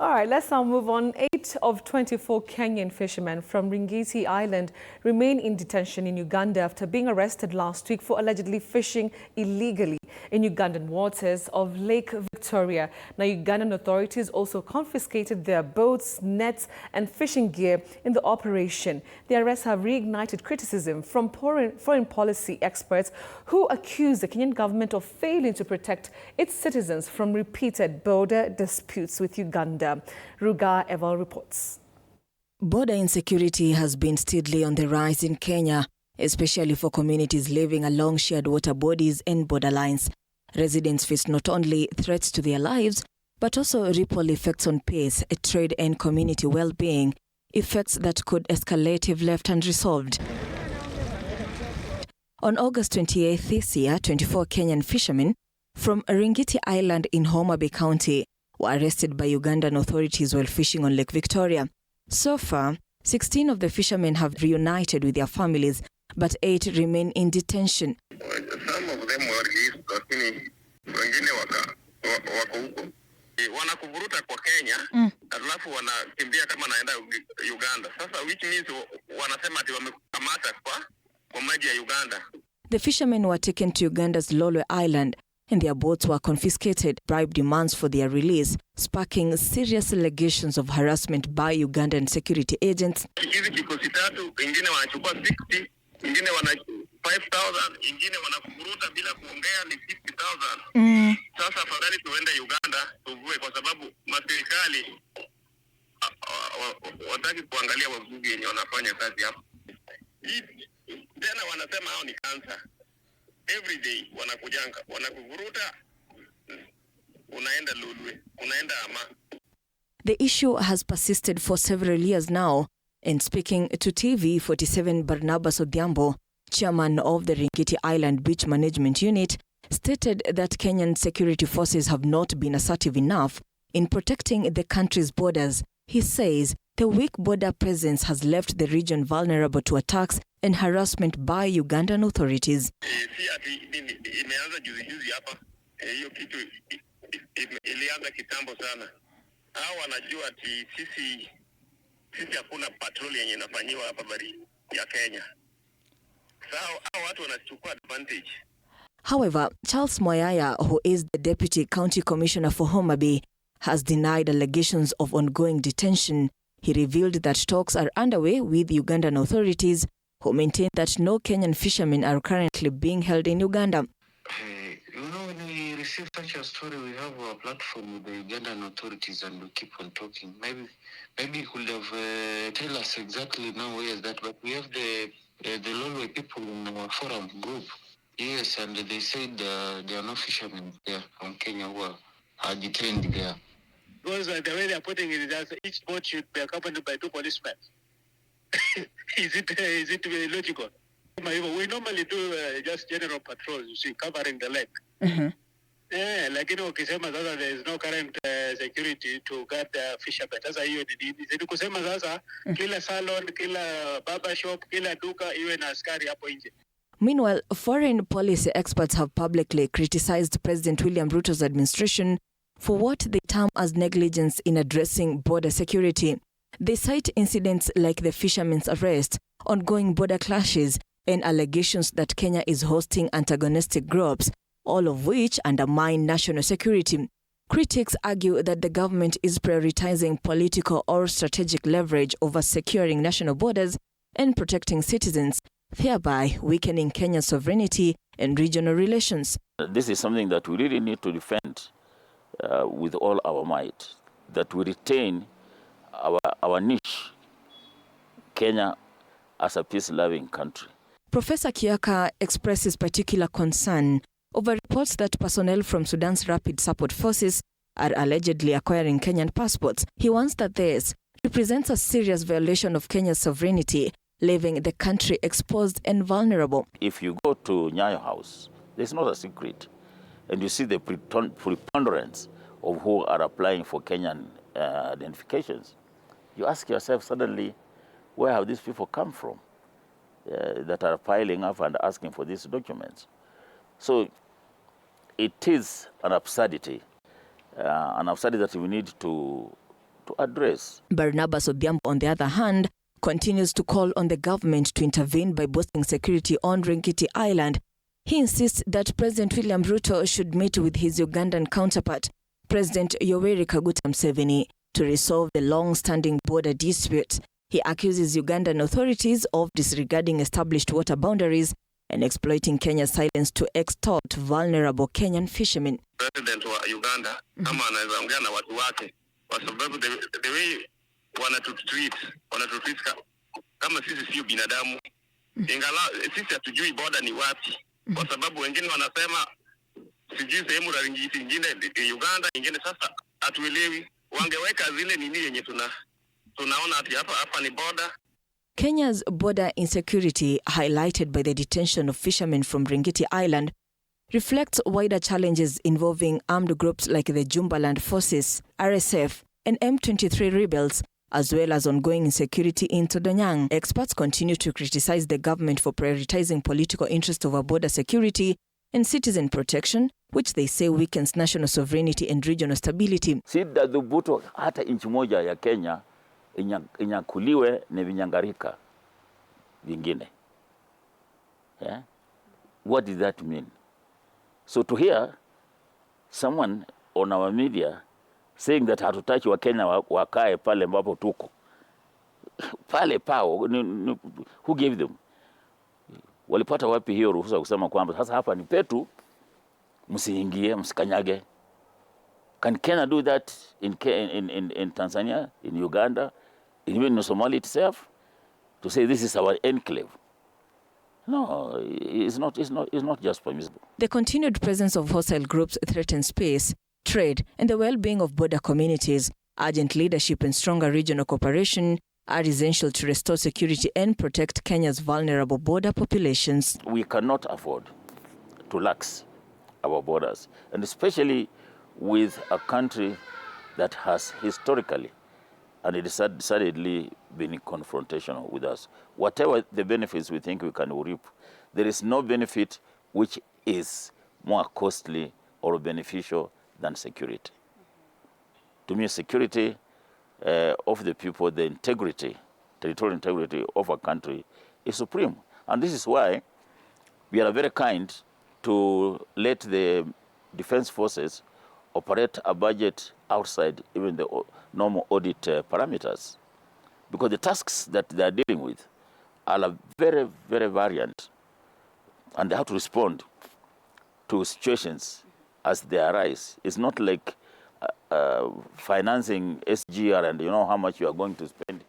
All right, let's now move on. 8 of 24 Kenyan fishermen from Ringiti Island remain in detention in Uganda after being arrested last week for allegedly fishing illegally in Ugandan waters of Lake Victoria. Now, Ugandan authorities also confiscated their boats, nets and fishing gear in the operation. The arrests have reignited criticism from foreign policy experts who accuse the Kenyan government of failing to protect its citizens from repeated border disputes with Uganda. GOtv reports. Border insecurity has been steadily on the rise in Kenya, especially for communities living along shared water bodies and borderlines. Residents face not only threats to their lives, but also ripple effects on peace, trade and community well-being, effects that could escalate if left unresolved. On August 28th this year, 24 Kenyan fishermen from Ringiti Island in Homa Bay County were arrested by Ugandan authorities while fishing on Lake Victoria. So far, 16 of the fishermen have reunited with their families, but 8 remain in detention. Some of them were released, lakini wengine wako huko. Wanakuvuruta kwa Kenya, alafu wanakimbia kama naenda Uganda. Sasa which means wanasema ati wamekamata kwa maji ya Uganda. The fishermen were taken to Uganda's Lolwe Island, and their boats were confiscated. Bribe demands for their release, sparking serious allegations of harassment by Ugandan security agents. Hizi kikosi tatu, wengine wanachukua 60, wengine wana 5,000, wengine wanakuruta bila kuongea ni 50,000. Sasa afadhali tuende Uganda tuvue, kwa sababu maserikali wataki kuangalia wavuvi wenye wanafanya kazi hapo. Tena wanasema hao ni cancer. Every day wanakuvuruta, unaenda Lulwe, unaenda Ama. The issue has persisted for several years now, and speaking to TV47, Barnabas Odhiambo, chairman of the Ringiti Island Beach Management Unit, stated that Kenyan security forces have not been assertive enough in protecting the country's borders. He says the weak border presence has left the region vulnerable to attacks and harassment by Ugandan authorities. Imeanza juzi hapa, hiyo kitu ilianza kitambo sana. Hao wanajua ati sisi hakuna patrol yenye inafanywa hapa bari ya Kenya. Hao watu wanachukua advantage. However, Charles Moyaya, who is the Deputy County Commissioner for Homa Bay, has denied allegations of ongoing detention. He revealed that talks are underway with Ugandan authorities, who maintain that no Kenyan fishermen are currently being held in Uganda. When we receive such a story, we have a platform with the Ugandan authorities and we keep on talking. Maybe you could have tell us exactly now where is that, but we have the Lolwe people in our forum group. Yes, and they said there are no fishermen there from Kenya who are detained there. Because the way they are putting it is that each boat should be accompanied by 2 policemen. Is it logical? We normally do just general patrols, you see, covering the lake. Yeah, like ukisema sasa there is no current security to guard the fishermen. Sasa hiyo ni nini? Kusema sasa kila salon, kila barber shop, kila duka iwe na askari hapo nje. Meanwhile, foreign policy experts have publicly criticized President William Ruto's administration for what they term as negligence in addressing border security. They cite incidents like the fishermen's arrest, ongoing border clashes, and allegations that Kenya is hosting antagonistic groups, all of which undermine national security. Critics argue that the government is prioritizing political or strategic leverage over securing national borders and protecting citizens, thereby weakening Kenya's sovereignty and regional relations. This is something that we really need to defend with all our might, that we retain our niche, Kenya as a peace-loving country. Professor Kiaka expresses particular concern over reports that personnel from Sudan's Rapid Support Forces are allegedly acquiring Kenyan passports. He warns that this represents a serious violation of Kenya's sovereignty, leaving the country exposed and vulnerable. If you go to Nyayo House, there's not a secret, and you see the preponderance of who are applying for Kenyan identifications. You ask yourself suddenly, where have these people come from that are piling up and asking for these documents? So it is an absurdity that we need to to address. Barnabas Odhiambo, on the other hand, continues to call on the government to intervene by boosting security on Ringiti Island. He insists that President William Ruto should meet with his Ugandan counterpart, President Yoweri Kaguta Museveni, to resolve the long-standing border dispute. He accuses Ugandan authorities of disregarding established water boundaries and exploiting Kenya's silence to extort vulnerable Kenyan fishermen. President wa Uganda kama anaweza ongea na watu wake, kwa sababu the way wanatutreat kama sisi sio binadamu. Ingala sisi hatujui border ni wapi, kwa sababu wengine wanasema sijui sehemu la Ringiti nyingine Uganda nyingine, sasa hatuelewi. Wangeweka zile nini yenye tunaona ati hapa ni border. Kenya's border insecurity, highlighted by the detention of fishermen from Ringiti Island, reflects wider challenges involving armed groups like the Jumbaland Forces, RSF, and M23 rebels, as well as ongoing insecurity in Todonyang. Experts continue to criticize the government for prioritizing political interest over border security and citizen protection, which they say weakens national sovereignty and regional stability. Sida dhubuto hata inchi moja ya Kenya inyakuliwe na vinyangarika vingine. Yeah? What does that mean? So to hear someone on our media saying that hatutaki wa Kenya wakae pale ambapo tuko pale pao, who gave them? Walipata wapi hiyo ruhusa kusema kwamba sasa hapa ni petu, msiingie, msikanyage? Can Kenya do that in Tanzania, in Uganda, even in Somalia itself, to say this is our enclave? No, it's not just permissible. The continued presence of hostile groups threatens space, trade, and the well-being of border communities. Urgent leadership and stronger regional cooperation are essential to restore security and protect Kenya's vulnerable border populations. We cannot afford to lax our borders, and especially with a country that has historically and it has decidedly been confrontational with us. Whatever the benefits we think we can reap, there is no benefit which is more costly or beneficial than security. To me, security of the people, the integrity, territorial integrity of a country is supreme. And this is why we are very kind to let the defense forces operate a budget outside even the normal audit parameters, because the tasks that they are dealing with are very, very variant, and they have to respond to situations as they arise. It's not like financing SGR and you know how much you are going to spend.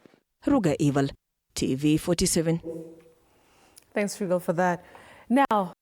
Ruga Evil, TV 47. Thanks, Regal, for that. Now,